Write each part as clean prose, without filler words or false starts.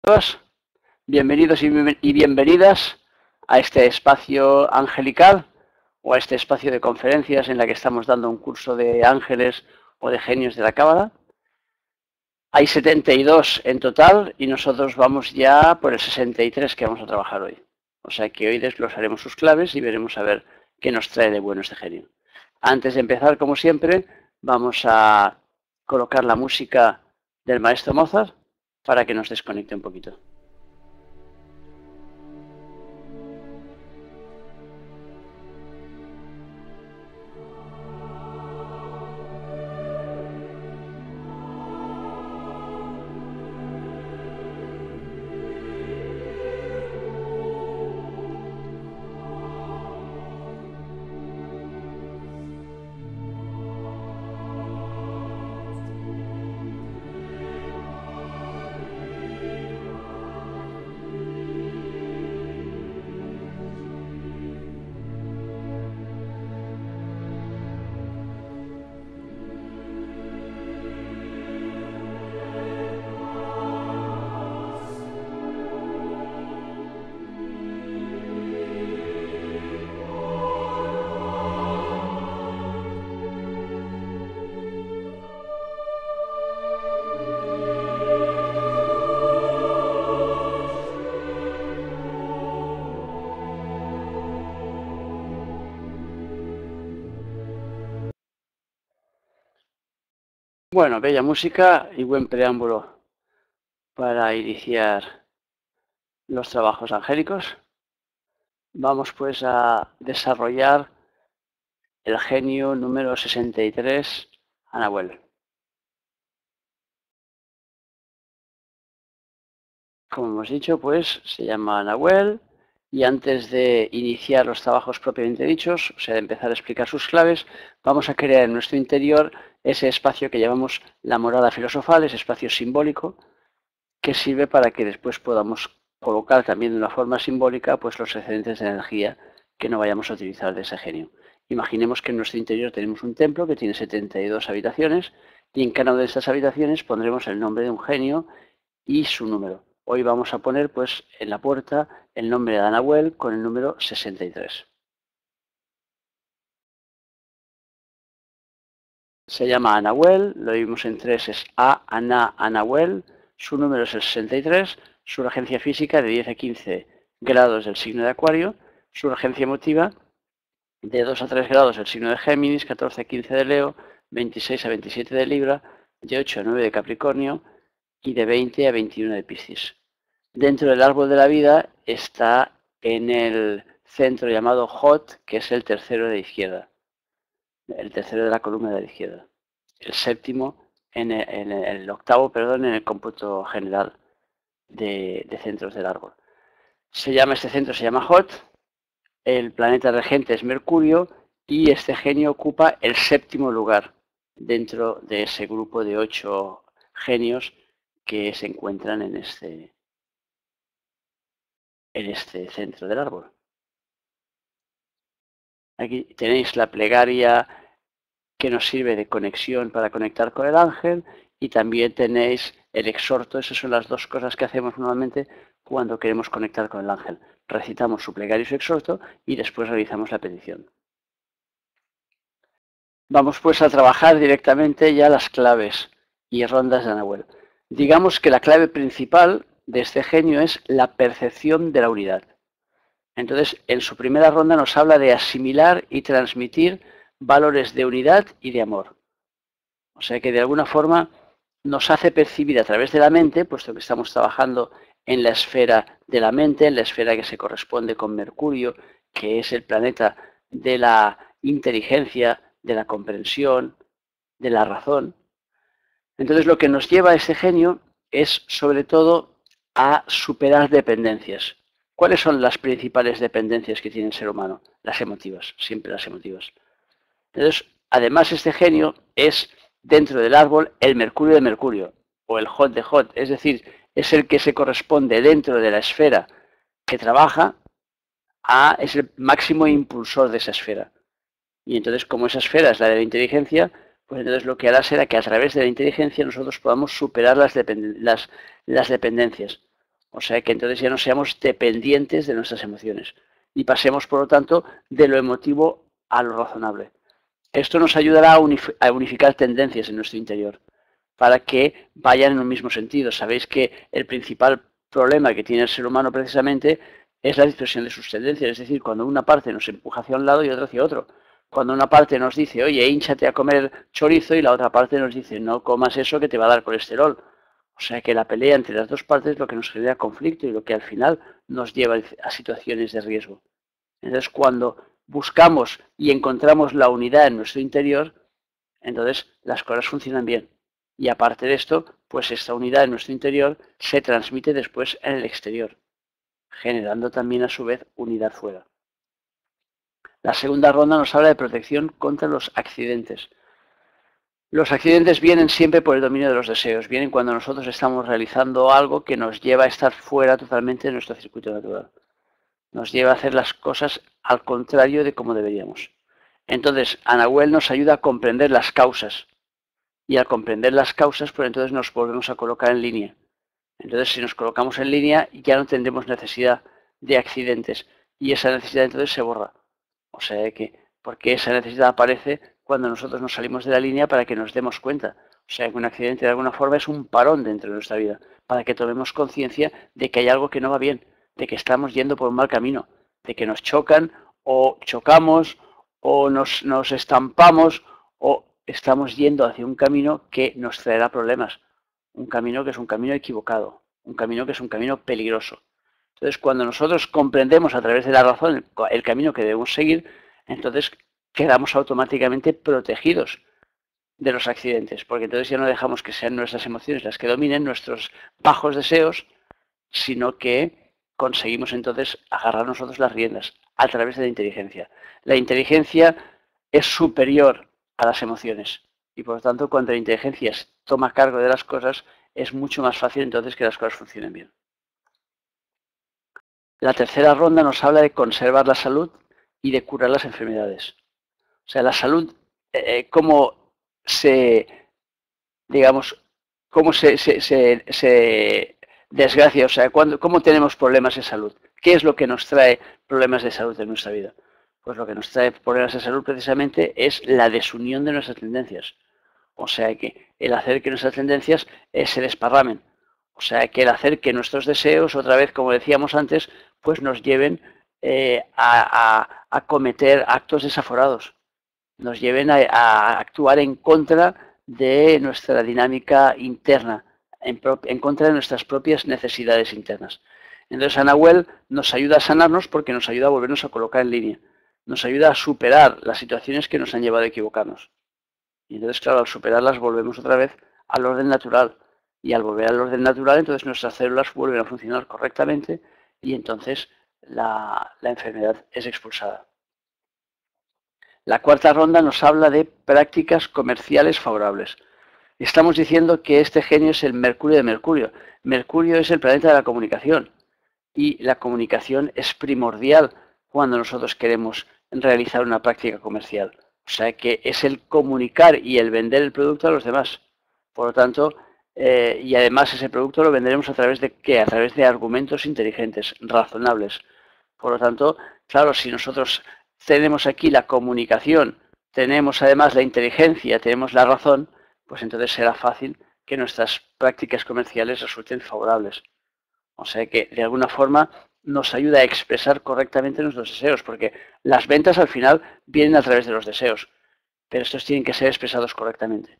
todas, bienvenidos y bienvenidas a este espacio angelical o a este espacio de conferencias en la que estamos dando un curso de ángeles o de genios de la Cábala. Hay 72 en total y nosotros vamos ya por el 63 que vamos a trabajar hoy. O sea que hoy desglosaremos sus claves y veremos a ver qué nos trae de bueno este genio. Antes de empezar, como siempre, vamos a colocar la música del maestro Mozart para que nos desconecte un poquito. Bueno, bella música y buen preámbulo para iniciar los trabajos angélicos. Vamos pues a desarrollar el genio número 63, Anahuel. Como hemos dicho, pues se llama Anahuel y antes de iniciar los trabajos propiamente dichos, o sea, de empezar a explicar sus claves, vamos a crear en nuestro interior ese espacio que llamamos la morada filosofal, ese espacio simbólico, que sirve para que después podamos colocar también de una forma simbólica pues los excedentes de energía que no vayamos a utilizar de ese genio. Imaginemos que en nuestro interior tenemos un templo que tiene 72 habitaciones y en cada una de estas habitaciones pondremos el nombre de un genio y su número. Hoy vamos a poner pues en la puerta el nombre de Anahuel con el número 63. Se llama Anahuel, lo vimos en 3, es Anahuel, su número es el 63, su regencia física de 10 a 15 grados del signo de Acuario, su regencia emotiva de 2 a 3 grados del signo de Géminis, 14 a 15 de Leo, 26 a 27 de Libra, de 8 a 9 de Capricornio y de 20 a 21 de Piscis. Dentro del árbol de la vida está en el centro llamado Hot, que es el tercero de la izquierda. El tercero de la columna de la izquierda. El séptimo, el octavo, perdón, en el cómputo general de centros del árbol. Este centro se llama Hot, el planeta regente es Mercurio y este genio ocupa el séptimo lugar dentro de ese grupo de 8 genios que se encuentran en este centro del árbol. Aquí tenéis la plegaria que nos sirve de conexión para conectar con el ángel y también tenéis el exhorto. Esas son las dos cosas que hacemos normalmente cuando queremos conectar con el ángel. Recitamos su plegaria y su exhorto y después realizamos la petición. Vamos pues a trabajar directamente ya las claves y rondas de Anahuel. Digamos que la clave principal de este genio es la percepción de la unidad. Entonces, en su primera ronda nos habla de asimilar y transmitir valores de unidad y de amor. O sea que de alguna forma nos hace percibir a través de la mente, puesto que estamos trabajando en la esfera de la mente, en la esfera que se corresponde con Mercurio, que es el planeta de la inteligencia, de la comprensión, de la razón. Entonces lo que nos lleva a ese genio es sobre todo a superar dependencias. ¿Cuáles son las principales dependencias que tiene el ser humano? Las emotivas, siempre las emotivas. Entonces, además este genio es dentro del árbol el Mercurio de Mercurio, o el Hot de Hot, es decir, es el que se corresponde dentro de la esfera que trabaja, es el máximo impulsor de esa esfera. Y entonces, como esa esfera es la de la inteligencia, pues entonces lo que hará será que a través de la inteligencia nosotros podamos superar las dependencias. O sea que entonces ya no seamos dependientes de nuestras emociones y pasemos, por lo tanto, de lo emotivo a lo razonable. Esto nos ayudará a unificar tendencias en nuestro interior para que vayan en un mismo sentido. Sabéis que el principal problema que tiene el ser humano precisamente es la dispersión de sus tendencias, es decir, cuando una parte nos empuja hacia un lado y otra hacia otro. Cuando una parte nos dice, oye, hínchate a comer chorizo, y la otra parte nos dice, no comas eso que te va a dar colesterol. O sea que la pelea entre las dos partes es lo que nos genera conflicto y lo que al final nos lleva a situaciones de riesgo. Entonces, cuando buscamos y encontramos la unidad en nuestro interior, entonces las cosas funcionan bien. Y aparte de esto, pues esta unidad en nuestro interior se transmite después en el exterior, generando también a su vez unidad fuera. La segunda ronda nos habla de protección contra los accidentes. Los accidentes vienen siempre por el dominio de los deseos, vienen cuando nosotros estamos realizando algo que nos lleva a estar fuera totalmente de nuestro circuito natural. Nos lleva a hacer las cosas al contrario de como deberíamos. Entonces, Anahuel nos ayuda a comprender las causas. Y al comprender las causas, pues entonces nos volvemos a colocar en línea. Entonces, si nos colocamos en línea, ya no tendremos necesidad de accidentes. Y esa necesidad entonces se borra. O sea que, porque esa necesidad aparece cuando nosotros nos salimos de la línea para que nos demos cuenta. O sea que un accidente de alguna forma es un parón dentro de nuestra vida, para que tomemos conciencia de que hay algo que no va bien, de que estamos yendo por un mal camino, de que nos chocan o chocamos o nos estampamos o estamos yendo hacia un camino que nos traerá problemas, un camino que es un camino equivocado, un camino que es un camino peligroso. Entonces, cuando nosotros comprendemos a través de la razón el camino que debemos seguir, entonces quedamos automáticamente protegidos de los accidentes, porque entonces ya no dejamos que sean nuestras emociones las que dominen nuestros bajos deseos, sino que conseguimos entonces agarrar nosotros las riendas a través de la inteligencia. La inteligencia es superior a las emociones y por lo tanto cuando la inteligencia toma cargo de las cosas es mucho más fácil entonces que las cosas funcionen bien. La tercera ronda nos habla de conservar la salud y de curar las enfermedades. O sea, la salud, cómo se, digamos, cómo se desgracia, o sea, cómo tenemos problemas de salud. ¿Qué es lo que nos trae problemas de salud en nuestra vida? Pues lo que nos trae problemas de salud precisamente es la desunión de nuestras tendencias. O sea que el hacer que nuestras tendencias se desparramen. O sea que el hacer que nuestros deseos, otra vez como decíamos antes, pues nos lleven a cometer actos desaforados. Nos lleven a actuar en contra de nuestra dinámica interna, en contra de nuestras propias necesidades internas. Entonces Anahuel nos ayuda a sanarnos porque nos ayuda a volvernos a colocar en línea. Nos ayuda a superar las situaciones que nos han llevado a equivocarnos. Y entonces, claro, al superarlas volvemos otra vez al orden natural. Y al volver al orden natural, entonces nuestras células vuelven a funcionar correctamente y entonces la enfermedad es expulsada. La cuarta ronda nos habla de prácticas comerciales favorables. Estamos diciendo que este genio es el Mercurio de Mercurio. Mercurio es el planeta de la comunicación y la comunicación es primordial cuando nosotros queremos realizar una práctica comercial. O sea que es el comunicar y el vender el producto a los demás. Por lo tanto, y además ese producto lo venderemos a través de ¿qué? A través de argumentos inteligentes, razonables. Por lo tanto, claro, si nosotros tenemos aquí la comunicación, tenemos además la inteligencia, tenemos la razón, pues entonces será fácil que nuestras prácticas comerciales resulten favorables. O sea que de alguna forma nos ayuda a expresar correctamente nuestros deseos, porque las ventas al final vienen a través de los deseos, pero estos tienen que ser expresados correctamente.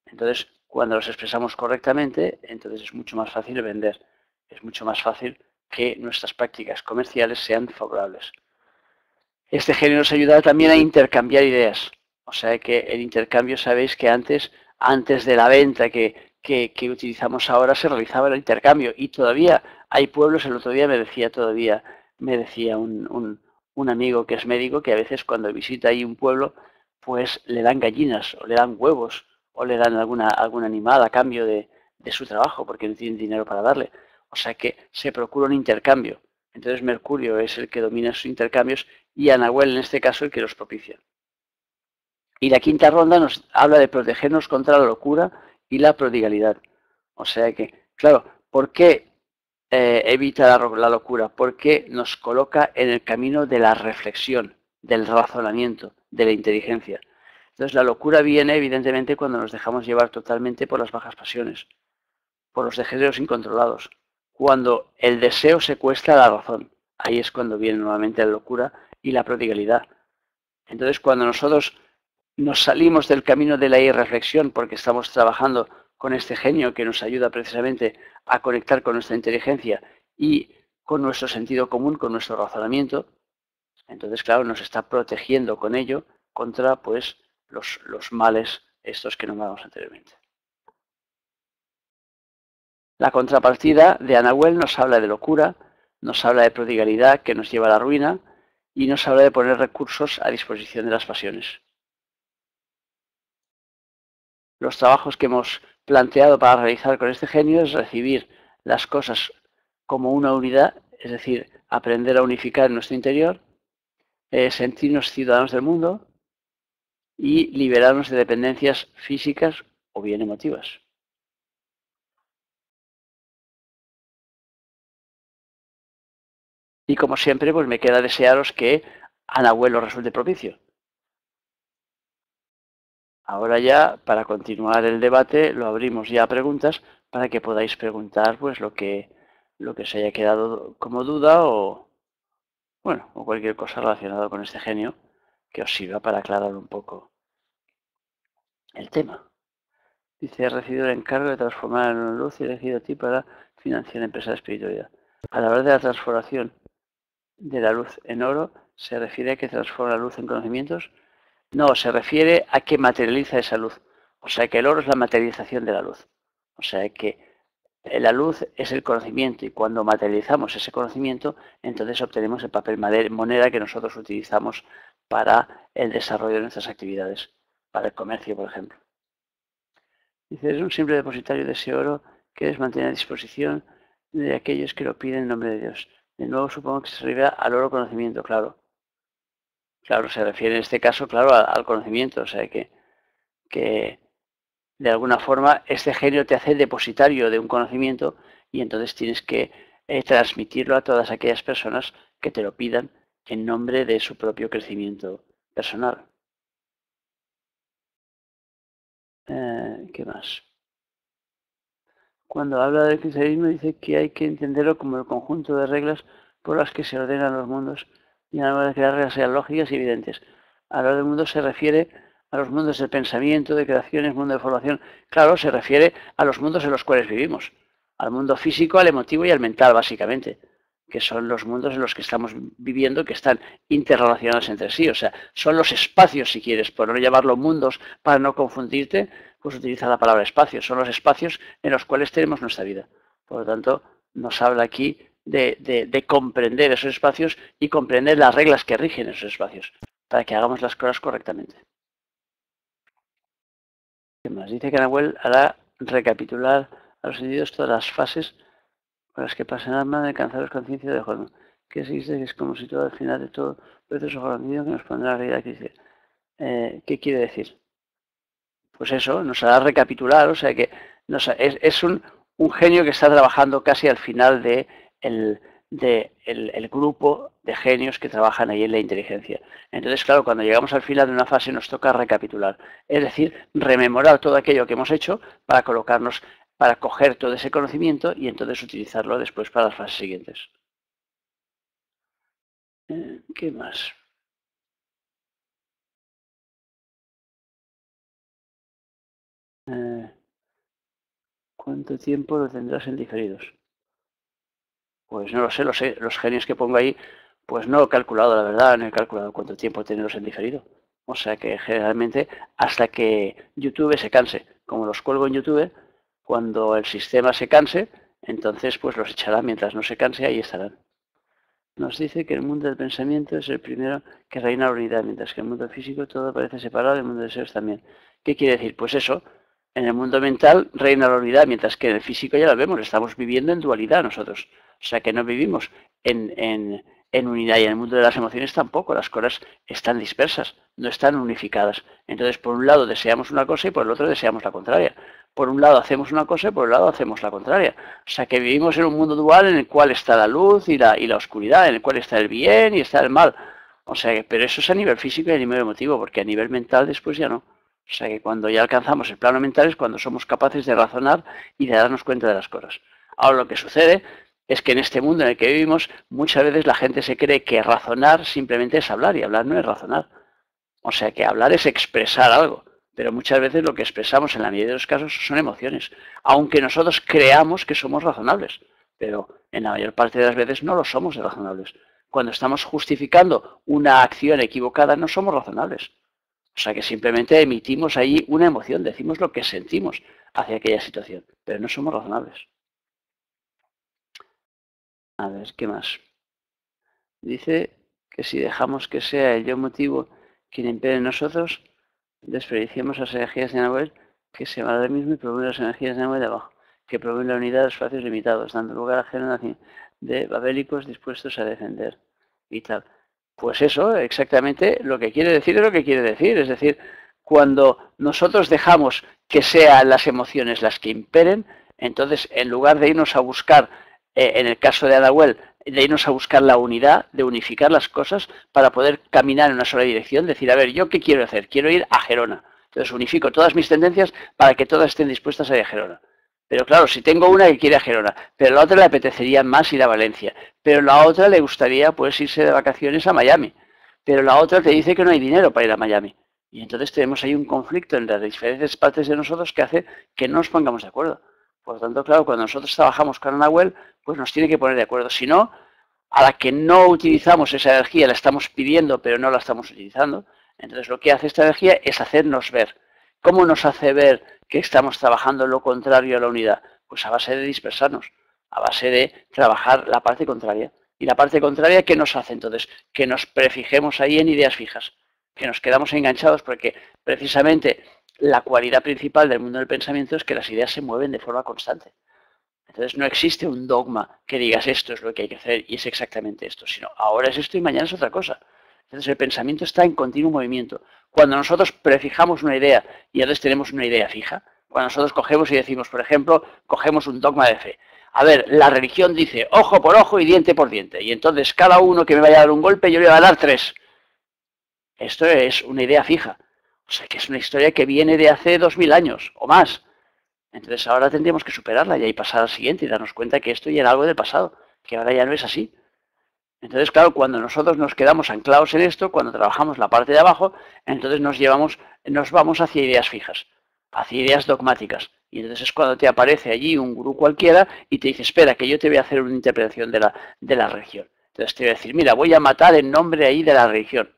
Entonces, cuando los expresamos correctamente, entonces es mucho más fácil vender, es mucho más fácil que nuestras prácticas comerciales sean favorables. Este genio nos ayuda también a intercambiar ideas. O sea que el intercambio, sabéis que antes de la venta que utilizamos ahora, se realizaba el intercambio. Y todavía hay pueblos, el otro día me decía un amigo que es médico, que a veces cuando visita ahí un pueblo, pues le dan gallinas, o le dan huevos, o le dan algún animal a cambio de su trabajo, porque no tienen dinero para darle. O sea que se procura un intercambio. Entonces Mercurio es el que domina sus intercambios y Anahuel en este caso el que los propicia. Y la quinta ronda nos habla de protegernos contra la locura y la prodigalidad. O sea que, claro, ¿por qué evita la locura, porque nos coloca en el camino de la reflexión, del razonamiento, de la inteligencia. Entonces la locura viene evidentemente cuando nos dejamos llevar totalmente por las bajas pasiones, por los deseos incontrolados, cuando el deseo secuestra la razón. Ahí es cuando viene nuevamente la locura y la prodigalidad. Entonces cuando nosotros nos salimos del camino de la irreflexión porque estamos trabajando con este genio que nos ayuda precisamente a conectar con nuestra inteligencia y con nuestro sentido común, con nuestro razonamiento, entonces, claro, nos está protegiendo con ello contra pues los males estos que nombramos anteriormente. La contrapartida de Anahuel nos habla de locura, nos habla de prodigalidad que nos lleva a la ruina y nos habla de poner recursos a disposición de las pasiones. Los trabajos que hemos planteado para realizar con este genio es recibir las cosas como una unidad, es decir, aprender a unificar en nuestro interior, sentirnos ciudadanos del mundo y liberarnos de dependencias físicas o bien emotivas. Y como siempre, pues me queda desearos que Anahuel os resulte propicio. Ahora ya, para continuar el debate, lo abrimos ya a preguntas para que podáis preguntar pues lo que os haya quedado como duda o, bueno, o cualquier cosa relacionada con este genio que os sirva para aclarar un poco el tema. Dice, he recibido el encargo de transformar en luz y he elegido a ti para financiar empresas de espiritualidad. A la hora de la transformación de la luz en oro, ¿se refiere a que transforma la luz en conocimientos? No, se refiere a que materializa esa luz. O sea que el oro es la materialización de la luz. O sea que la luz es el conocimiento y cuando materializamos ese conocimiento, entonces obtenemos el papel moneda que nosotros utilizamos para el desarrollo de nuestras actividades, para el comercio, por ejemplo. Dice, es un simple depositario de ese oro que es mantener a disposición de aquellos que lo piden en nombre de Dios. De nuevo supongo que se refiere al oro conocimiento, claro. Claro, se refiere en este caso, claro, al conocimiento, o sea que de alguna forma este genio te hace depositario de un conocimiento y entonces tienes que transmitirlo a todas aquellas personas que te lo pidan en nombre de su propio crecimiento personal. ¿Qué más? Cuando habla del cristianismo dice que hay que entenderlo como el conjunto de reglas por las que se ordenan los mundos y a la hora de crear reglas sean lógicas y evidentes. A lo del mundo se refiere a los mundos del pensamiento, de creaciones, mundo de formación. Claro, se refiere a los mundos en los cuales vivimos. Al mundo físico, al emotivo y al mental, básicamente. Que son los mundos en los que estamos viviendo, que están interrelacionados entre sí. O sea, son los espacios, si quieres, por no llamarlo mundos, para no confundirte, pues utiliza la palabra espacio. Son los espacios en los cuales tenemos nuestra vida. Por lo tanto, nos habla aquí de comprender esos espacios y comprender las reglas que rigen esos espacios, para que hagamos las cosas correctamente. ¿Qué más? Dice que Anahuel hará recapitular a los sentidos todas las fases por las que pasa el alma de alcanzar conciencia de Jorno. Que se dice que es como si todo al final de todo proceso conocido que nos pondrá la realidad que dice. ¿Qué quiere decir? Pues eso, nos hará recapitular, o sea que es un genio que está trabajando casi al final de el grupo de genios que trabajan ahí en la inteligencia. Entonces, claro, cuando llegamos al final de una fase nos toca recapitular, es decir, rememorar todo aquello que hemos hecho para colocarnos, para coger todo ese conocimiento y entonces utilizarlo después para las fases siguientes. ¿Qué más? ¿Cuánto tiempo lo tendrás en diferidos? Pues no lo sé, los genios que pongo ahí, pues no he calculado, la verdad, no he calculado cuánto tiempo tenerlos en diferido. O sea que generalmente hasta que YouTube se canse, como los cuelgo en YouTube, cuando el sistema se canse, entonces pues los echará, mientras no se canse, ahí estarán. Nos dice que el mundo del pensamiento es el primero que reina la unidad, mientras que el mundo físico todo parece separado, el mundo de deseos también. ¿Qué quiere decir? Pues eso, en el mundo mental reina la unidad, mientras que en el físico ya lo vemos, estamos viviendo en dualidad nosotros. O sea que no vivimos en unidad y en el mundo de las emociones tampoco, las cosas están dispersas, no están unificadas. Entonces, por un lado deseamos una cosa y por el otro deseamos la contraria. por un lado hacemos una cosa y por el lado hacemos la contraria. O sea que vivimos en un mundo dual en el cual está la luz y la oscuridad, en el cual está el bien y está el mal. O sea que, pero eso es a nivel físico y a nivel emotivo, porque a nivel mental después ya no. O sea que cuando ya alcanzamos el plano mental es cuando somos capaces de razonar y de darnos cuenta de las cosas. Ahora lo que sucede es que en este mundo en el que vivimos muchas veces la gente se cree que razonar simplemente es hablar y hablar no es razonar. O sea que hablar es expresar algo, pero muchas veces lo que expresamos en la mayoría de los casos son emociones, aunque nosotros creamos que somos razonables, pero en la mayor parte de las veces no lo somos de razonables. Cuando estamos justificando una acción equivocada no somos razonables. O sea que simplemente emitimos ahí una emoción, decimos lo que sentimos hacia aquella situación, pero no somos razonables. A ver, ¿qué más? Dice que si dejamos que sea el yo motivo quien impere en nosotros, desperdiciamos las energías de Nahuel que se van del mismo y promueven las energías de Nahuel de abajo, que promueven la unidad de espacios limitados, dando lugar a generación de babélicos dispuestos a defender y tal. Pues eso, exactamente lo que quiere decir es lo que quiere decir. Es decir, cuando nosotros dejamos que sean las emociones las que imperen, entonces en lugar de irnos a buscar, en el caso de Nahuel, de irnos a buscar la unidad, de unificar las cosas para poder caminar en una sola dirección, decir, a ver, ¿yo qué quiero hacer? Quiero ir a Gerona. Entonces unifico todas mis tendencias para que todas estén dispuestas a ir a Gerona. Pero claro, si tengo una que quiere a Gerona, pero la otra le apetecería más ir a Valencia, pero la otra le gustaría pues irse de vacaciones a Miami, pero la otra te dice que no hay dinero para ir a Miami. Y entonces tenemos ahí un conflicto entre las diferentes partes de nosotros que hace que no nos pongamos de acuerdo. Por lo tanto, claro, cuando nosotros trabajamos con Nahuel, pues nos tiene que poner de acuerdo. Si no, a la que no utilizamos esa energía, la estamos pidiendo, pero no la estamos utilizando, entonces lo que hace esta energía es hacernos ver. ¿Cómo nos hace ver que estamos trabajando lo contrario a la unidad? Pues a base de dispersarnos, a base de trabajar la parte contraria. Y la parte contraria, ¿qué nos hace entonces? Que nos prefijemos ahí en ideas fijas, que nos quedamos enganchados porque precisamente la cualidad principal del mundo del pensamiento es que las ideas se mueven de forma constante. Entonces no existe un dogma que digas esto es lo que hay que hacer y es exactamente esto, sino ahora es esto y mañana es otra cosa. Entonces el pensamiento está en continuo movimiento. Cuando nosotros prefijamos una idea y entonces tenemos una idea fija, cuando nosotros cogemos y decimos, por ejemplo, cogemos un dogma de fe. A ver, la religión dice ojo por ojo y diente por diente. Y entonces cada uno que me vaya a dar un golpe yo le voy a dar 3. Esto es una idea fija. O sea que es una historia que viene de hace 2000 años o más. Entonces ahora tendríamos que superarla y ahí pasar al siguiente y darnos cuenta que esto ya era algo del pasado, que ahora ya no es así. Entonces, claro, cuando nosotros nos quedamos anclados en esto, cuando trabajamos la parte de abajo, entonces nos vamos hacia ideas fijas, hacia ideas dogmáticas. Y entonces es cuando te aparece allí un gurú cualquiera y te dice, espera, que yo te voy a hacer una interpretación de la religión. Entonces te voy a decir, mira, voy a matar en nombre ahí de la religión.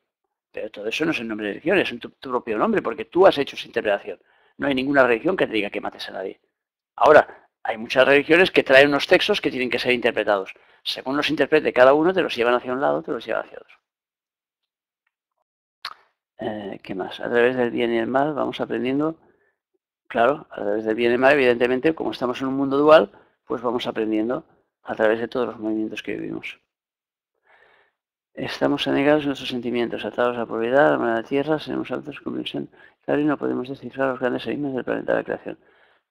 Pero todo eso no es en nombre de la religión, es en tu propio nombre, porque tú has hecho esa interpretación. No hay ninguna religión que te diga que mates a nadie. Ahora, hay muchas religiones que traen unos textos que tienen que ser interpretados. Según los interprete cada uno, te los llevan hacia un lado, te los llevan hacia otro. ¿Qué más? A través del bien y el mal vamos aprendiendo. Claro, a través del bien y el mal, evidentemente, como estamos en un mundo dual, pues vamos aprendiendo a través de todos los movimientos que vivimos. Estamos anegados en nuestros sentimientos, atados a la propiedad, a la mano de la tierra, seremos altos con visión. Claro, y no podemos descifrar los grandes enigmas del planeta de la creación.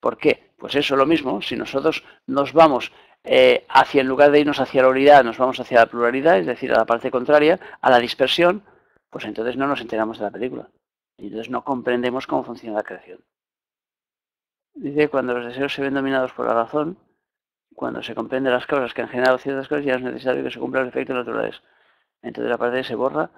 ¿Por qué? Pues eso lo mismo, si nosotros nos vamos en lugar de irnos hacia la unidad, nos vamos hacia la pluralidad, es decir, a la parte contraria, a la dispersión, pues entonces no nos enteramos de la película. Y entonces no comprendemos cómo funciona la creación. Dice, cuando los deseos se ven dominados por la razón, cuando se comprenden las causas que han generado ciertas cosas, ya no es necesario que se cumplan los efectos naturales. Entonces la parte se borra.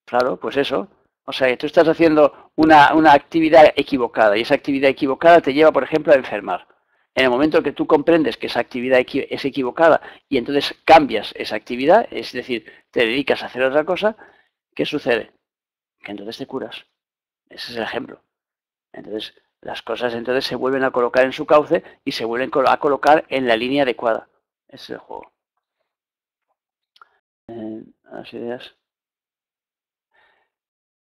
Claro, pues eso. O sea, que tú estás haciendo una actividad equivocada y esa actividad equivocada te lleva, por ejemplo, a enfermar. En el momento que tú comprendes que esa actividad es equivocada y entonces cambias esa actividad, es decir, te dedicas a hacer otra cosa, ¿qué sucede? Que entonces te curas. Ese es el ejemplo. Entonces, las cosas entonces se vuelven a colocar en su cauce y se vuelven a colocar en la línea adecuada. Ese es el juego. Las ideas.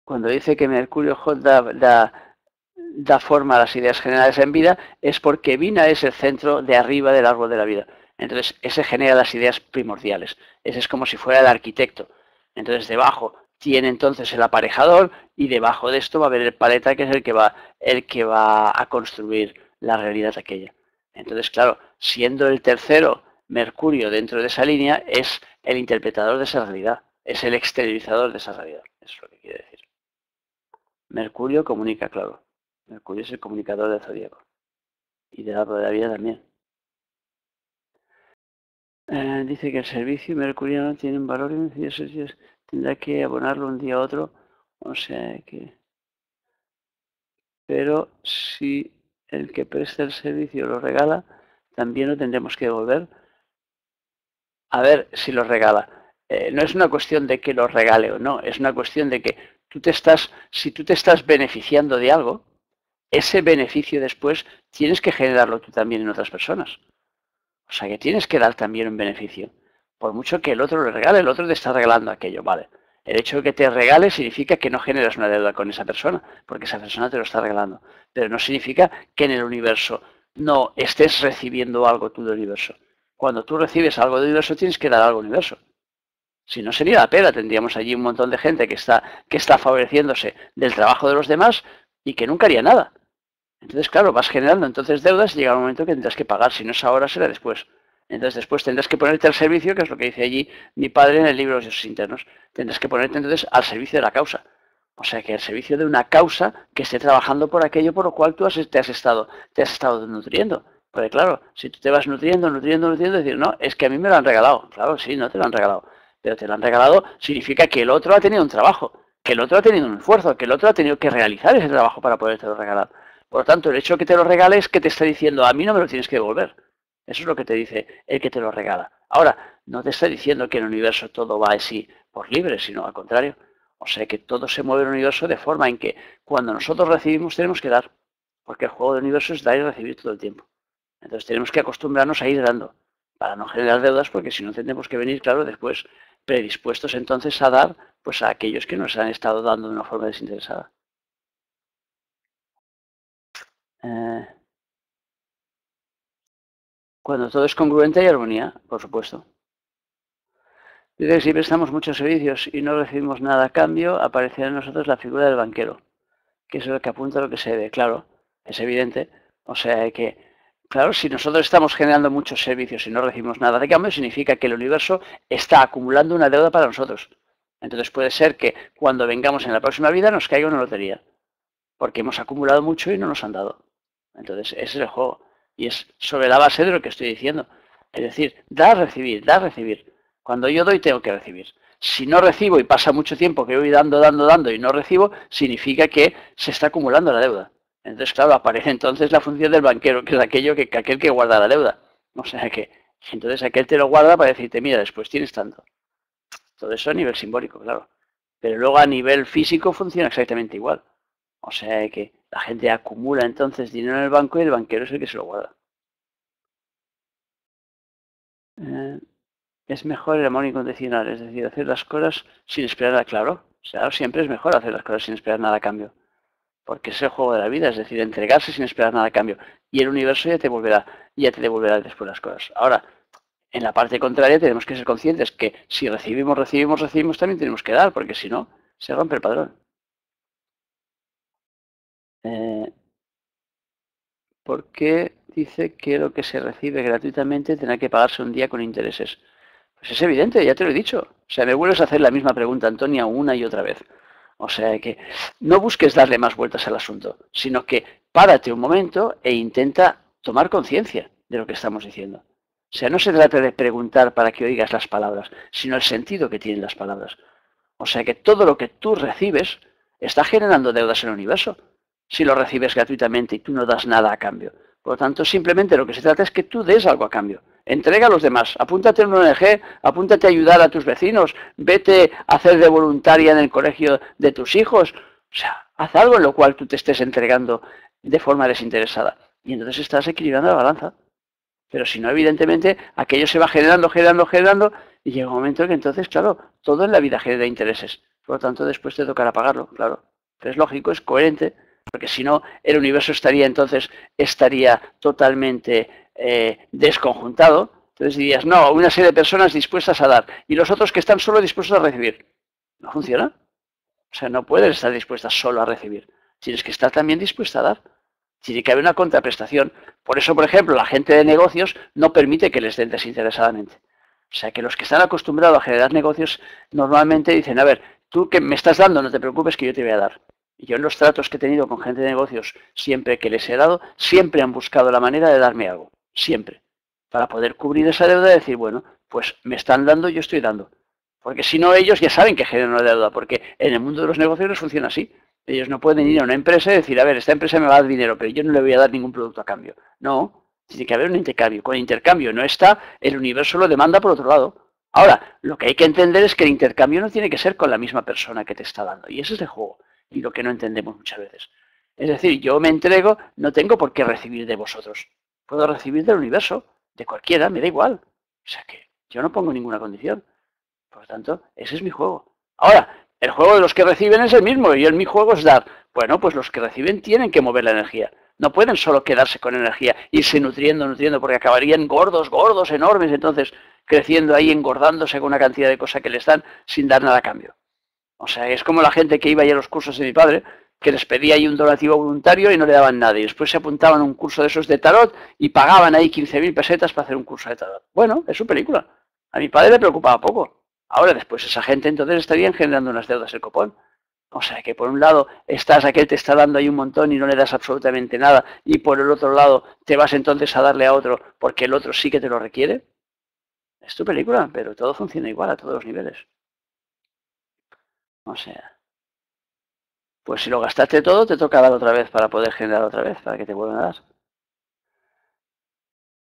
Cuando dice que Mercurio da forma a las ideas generales en vida, es porque Vina es el centro de arriba del árbol de la vida. Entonces, ese genera las ideas primordiales. Ese es como si fuera el arquitecto. Entonces, debajo tiene entonces el aparejador y debajo de esto va a haber el paleta, que es el que va a construir la realidad aquella. Entonces, claro, siendo el tercero Mercurio dentro de esa línea, es el interpretador de esa realidad, es el exteriorizador de esa realidad. Eso es lo que quiere decir. Mercurio comunica, claro. Mercurio es el comunicador del zodíaco. Y del árbol de la vida también. Dice que el servicio mercuriano tiene un valor y esos días tendrá que abonarlo un día a otro. O sea que... Pero si el que presta el servicio lo regala, también lo tendremos que devolver. A ver si lo regala. No es una cuestión de que lo regale o no, es una cuestión de que si tú te estás beneficiando de algo, ese beneficio después tienes que generarlo tú también en otras personas. O sea que tienes que dar también un beneficio. Por mucho que el otro lo regale, el otro te está regalando aquello, vale. El hecho de que te regale significa que no generas una deuda con esa persona, porque esa persona te lo está regalando. Pero no significa que en el universo no estés recibiendo algo tú del universo. Cuando tú recibes algo del universo, tienes que dar algo al universo. Si no sería la pena, tendríamos allí un montón de gente que está favoreciéndose del trabajo de los demás y que nunca haría nada. Entonces, claro, vas generando entonces deudas y llega un momento que tendrás que pagar. Si no es ahora, será después. Entonces, después tendrás que ponerte al servicio, que es lo que dice allí mi padre en el libro de los dioses internos. Tendrás que ponerte entonces al servicio de la causa. O sea, que al servicio de una causa que esté trabajando por aquello por lo cual tú te has estado nutriendo. Porque claro, si tú te vas nutriendo, decir, no, es que a mí me lo han regalado. Claro, sí, no te lo han regalado. Pero te lo han regalado significa que el otro ha tenido un trabajo, que el otro ha tenido un esfuerzo, que el otro ha tenido que realizar ese trabajo para podértelo regalar. Por lo tanto, el hecho de que te lo regale es que te está diciendo, a mí no me lo tienes que devolver. Eso es lo que te dice el que te lo regala. Ahora, no te está diciendo que en el universo todo va así por libre, sino al contrario. O sea que todo se mueve en el universo de forma en que cuando nosotros recibimos tenemos que dar. Porque el juego del universo es dar y recibir todo el tiempo. Entonces tenemos que acostumbrarnos a ir dando para no generar deudas, porque si no tendremos que venir, claro, después predispuestos entonces a dar pues a aquellos que nos han estado dando de una forma desinteresada. Cuando todo es congruente hay armonía, por supuesto. Dice que si prestamos muchos servicios y no recibimos nada a cambio, aparecerá en nosotros la figura del banquero, que es lo que apunta a lo que se debe. Claro, es evidente. O sea que, claro, si nosotros estamos generando muchos servicios y no recibimos nada de cambio, significa que el universo está acumulando una deuda para nosotros. Entonces puede ser que cuando vengamos en la próxima vida nos caiga una lotería, porque hemos acumulado mucho y no nos han dado. Entonces ese es el juego. Y es sobre la base de lo que estoy diciendo. Es decir, dar, recibir, dar, recibir. Cuando yo doy, tengo que recibir. Si no recibo y pasa mucho tiempo que voy dando y no recibo, significa que se está acumulando la deuda. Entonces, claro, aparece entonces la función del banquero, que es aquel que guarda la deuda. O sea que, entonces aquel te lo guarda para decirte, mira, después tienes tanto. Todo eso a nivel simbólico, claro. Pero luego a nivel físico funciona exactamente igual. O sea que la gente acumula entonces dinero en el banco y el banquero es el que se lo guarda. Es mejor el amor incondicional, es decir, hacer las cosas sin esperar nada, claro. O sea, siempre es mejor hacer las cosas sin esperar nada a cambio. Porque es el juego de la vida, es decir, entregarse sin esperar nada a cambio. Y el universo ya te devolverá después las cosas. Ahora, en la parte contraria tenemos que ser conscientes que si recibimos, también tenemos que dar, porque si no, se rompe el padrón. ¿Por qué dice que lo que se recibe gratuitamente tendrá que pagarse un día con intereses? Pues es evidente, ya te lo he dicho. O sea, me vuelves a hacer la misma pregunta, Antonia, una y otra vez. O sea, que no busques darle más vueltas al asunto, sino que párate un momento e intenta tomar conciencia de lo que estamos diciendo. O sea, no se trata de preguntar para que oigas las palabras, sino el sentido que tienen las palabras. O sea, que todo lo que tú recibes está generando deudas en el universo, si lo recibes gratuitamente y tú no das nada a cambio. Por lo tanto, simplemente lo que se trata es que tú des algo a cambio. Entrega a los demás, apúntate en una ONG, apúntate a ayudar a tus vecinos, vete a hacer de voluntaria en el colegio de tus hijos. O sea, haz algo en lo cual tú te estés entregando de forma desinteresada. Y entonces estás equilibrando la balanza. Pero si no, evidentemente, aquello se va generando, y llega un momento que entonces, claro, todo en la vida genera intereses. Por lo tanto, después te tocará pagarlo, claro. Pero es lógico, es coherente, porque si no, el universo estaría totalmente desconjuntado. Entonces dirías, no, una serie de personas dispuestas a dar y los otros que están solo dispuestos a recibir. ¿No funciona? O sea, no puedes estar dispuesta solo a recibir. Tienes que estar también dispuesta a dar. Tiene que haber una contraprestación. Por eso, por ejemplo, la gente de negocios no permite que les den desinteresadamente. O sea, que los que están acostumbrados a generar negocios normalmente dicen, a ver, tú que me estás dando, no te preocupes que yo te voy a dar. Y yo en los tratos que he tenido con gente de negocios, siempre que les he dado, siempre han buscado la manera de darme algo. Siempre. Para poder cubrir esa deuda y decir, bueno, pues me están dando, yo estoy dando. Porque si no, ellos ya saben que generan una deuda, porque en el mundo de los negocios no funciona así. Ellos no pueden ir a una empresa y decir, a ver, esta empresa me va a dar dinero, pero yo no le voy a dar ningún producto a cambio. No, tiene que haber un intercambio. Con el intercambio no está, el universo lo demanda por otro lado. Ahora, lo que hay que entender es que el intercambio no tiene que ser con la misma persona que te está dando. Y ese es el juego. Y lo que no entendemos muchas veces. Es decir, yo me entrego, no tengo por qué recibir de vosotros. Puedo recibir del universo, de cualquiera, me da igual. O sea que yo no pongo ninguna condición. Por lo tanto, ese es mi juego. Ahora, el juego de los que reciben es el mismo y mi juego es dar. Bueno, pues los que reciben tienen que mover la energía. No pueden solo quedarse con energía, irse nutriendo, porque acabarían gordos, enormes, entonces creciendo ahí, engordándose con una cantidad de cosas que les dan sin dar nada a cambio. O sea, es como la gente que iba ya a los cursos de mi padre, que les pedía ahí un donativo voluntario y no le daban nada. Y después se apuntaban a un curso de esos de tarot y pagaban ahí 15.000 pesetas para hacer un curso de tarot. Bueno, es su película. A mi padre le preocupaba poco. Ahora después esa gente entonces estarían generando unas deudas el copón. O sea que por un lado estás, aquel te está dando ahí un montón y no le das absolutamente nada, y por el otro lado te vas entonces a darle a otro porque el otro sí que te lo requiere. Es tu película, pero todo funciona igual a todos los niveles. O sea, pues si lo gastaste todo, te toca dar otra vez para poder generar otra vez, para que te vuelvan a dar.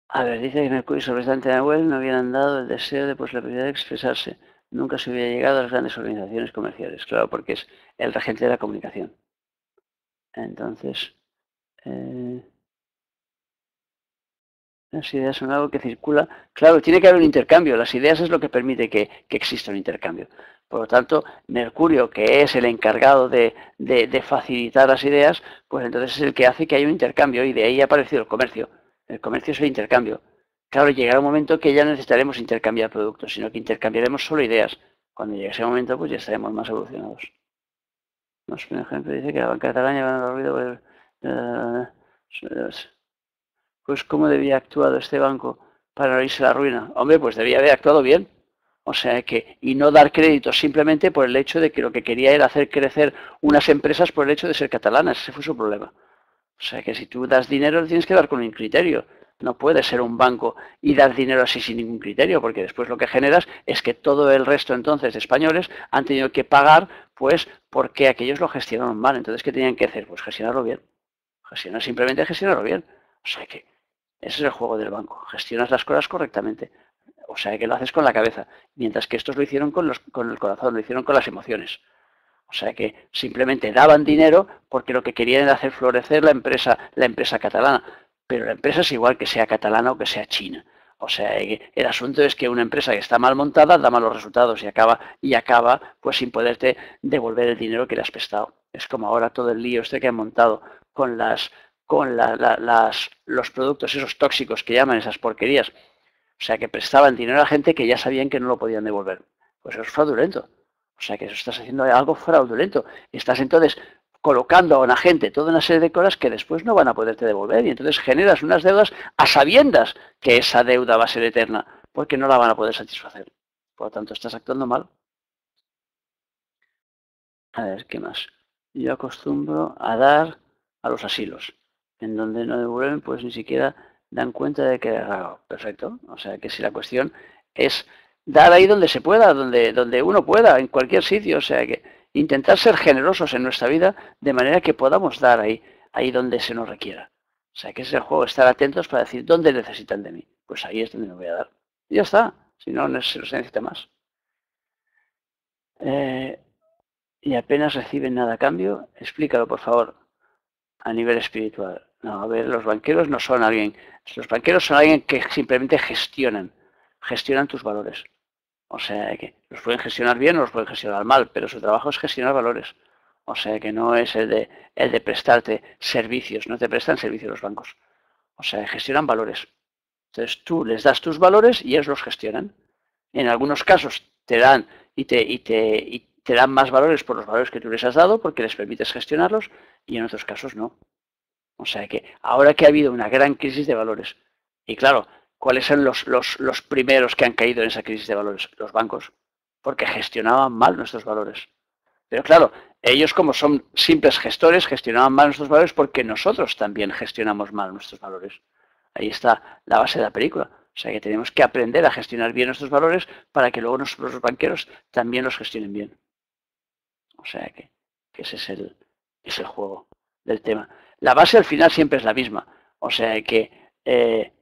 A ver, dice que Mercurio y representante de Nahuel no habían dado el deseo de la posibilidad de expresarse. Nunca se hubiera llegado a las grandes organizaciones comerciales, claro, porque es el regente de la comunicación. Entonces, las ideas son algo que circula. Claro, tiene que haber un intercambio. Las ideas es lo que permite que exista un intercambio. Por lo tanto, Mercurio, que es el encargado de facilitar las ideas, pues entonces es el que hace que haya un intercambio y de ahí ha aparecido el comercio. El comercio es el intercambio. Claro, llegará un momento que ya no necesitaremos intercambiar productos, sino que intercambiaremos solo ideas. Cuando llegue ese momento, pues ya estaremos más evolucionados. No sé, por ejemplo, dice que la banca catalana va a ruido. Pues ¿cómo debía actuar este banco para no irse a la ruina? Hombre, pues debía haber actuado bien. O sea que, y no dar créditos simplemente por el hecho de que lo que quería era hacer crecer unas empresas por el hecho de ser catalanas. Ese fue su problema. O sea que si tú das dinero, lo tienes que dar con un criterio. No puedes ser un banco y dar dinero así sin ningún criterio, porque después lo que generas es que todo el resto entonces de españoles han tenido que pagar, pues, porque aquellos lo gestionaron mal. Entonces, ¿qué tenían que hacer? Pues gestionarlo bien. Simplemente gestionarlo bien. O sea que ese es el juego del banco. Gestionas las cosas correctamente. O sea que lo haces con la cabeza. Mientras que estos lo hicieron con el corazón, lo hicieron con las emociones. O sea que simplemente daban dinero porque lo que querían era hacer florecer la empresa catalana. Pero la empresa es igual que sea catalana o que sea china. O sea, el asunto es que una empresa que está mal montada da malos resultados y acaba pues sin poderte devolver el dinero que le has prestado. Es como ahora todo el lío este que han montado con los productos esos tóxicos que llaman esas porquerías. O sea, que prestaban dinero a gente que ya sabían que no lo podían devolver. Pues eso es fraudulento. O sea, que eso estás haciendo algo fraudulento. Estás entonces colocando a una gente toda una serie de cosas que después no van a poderte devolver y entonces generas unas deudas a sabiendas que esa deuda va a ser eterna porque no la van a poder satisfacer. Por lo tanto, estás actuando mal. A ver, ¿qué más? Yo acostumbro a dar a los asilos, en donde no devuelven, pues ni siquiera dan cuenta de que he errado. Perfecto. O sea, que si la cuestión es dar ahí donde se pueda, donde uno pueda, en cualquier sitio. O sea, que intentar ser generosos en nuestra vida de manera que podamos dar ahí donde se nos requiera. O sea, que ese es el juego, estar atentos para decir dónde necesitan de mí. Pues ahí es donde me voy a dar. Y ya está. Si no, no se necesita más. Y apenas reciben nada a cambio. Explícalo, por favor, a nivel espiritual. No, a ver, los banqueros no son alguien. Los banqueros son alguien que simplemente gestionan tus valores. O sea, que los pueden gestionar bien o los pueden gestionar mal, pero su trabajo es gestionar valores. O sea, que no es el de prestarte servicios. No te prestan servicios los bancos. O sea, gestionan valores. Entonces tú les das tus valores y ellos los gestionan. En algunos casos te dan y te dan más valores por los valores que tú les has dado porque les permites gestionarlos y en otros casos no. O sea que ahora que ha habido una gran crisis de valores, y claro, ¿cuáles son los primeros que han caído en esa crisis de valores? Los bancos, porque gestionaban mal nuestros valores. Pero claro, ellos como son simples gestores, gestionaban mal nuestros valores porque nosotros también gestionamos mal nuestros valores. Ahí está la base de la película. O sea que tenemos que aprender a gestionar bien nuestros valores para que luego los banqueros también los gestionen bien. O sea que ese es el juego del tema. La base al final siempre es la misma. O sea que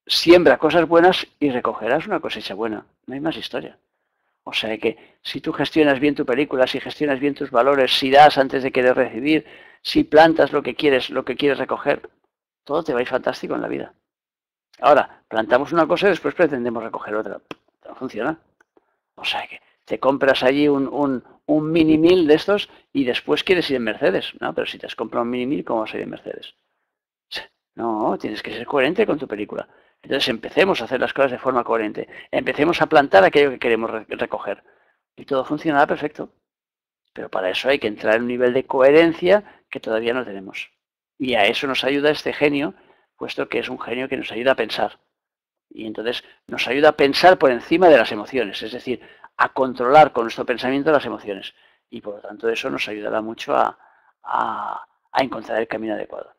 siembra cosas buenas y recogerás una cosecha buena. No hay más historia. O sea que si tú gestionas bien tu película, si gestionas bien tus valores, si das antes de querer recibir, si plantas lo que quieres recoger, todo te va a ir fantástico en la vida. Ahora, plantamos una cosa y después pretendemos recoger otra. No funciona. O sea que te compras allí un mini mil de estos y después quieres ir en Mercedes. No, pero si te has comprado un mini mil, ¿cómo vas a ir en Mercedes? No, tienes que ser coherente con tu película. Entonces empecemos a hacer las cosas de forma coherente. Empecemos a plantar aquello que queremos recoger. Y todo funcionará perfecto. Pero para eso hay que entrar en un nivel de coherencia que todavía no tenemos. Y a eso nos ayuda este genio, puesto que es un genio que nos ayuda a pensar. Y entonces nos ayuda a pensar por encima de las emociones, es decir, a controlar con nuestro pensamiento las emociones. Y por lo tanto eso nos ayudará mucho a encontrar el camino adecuado.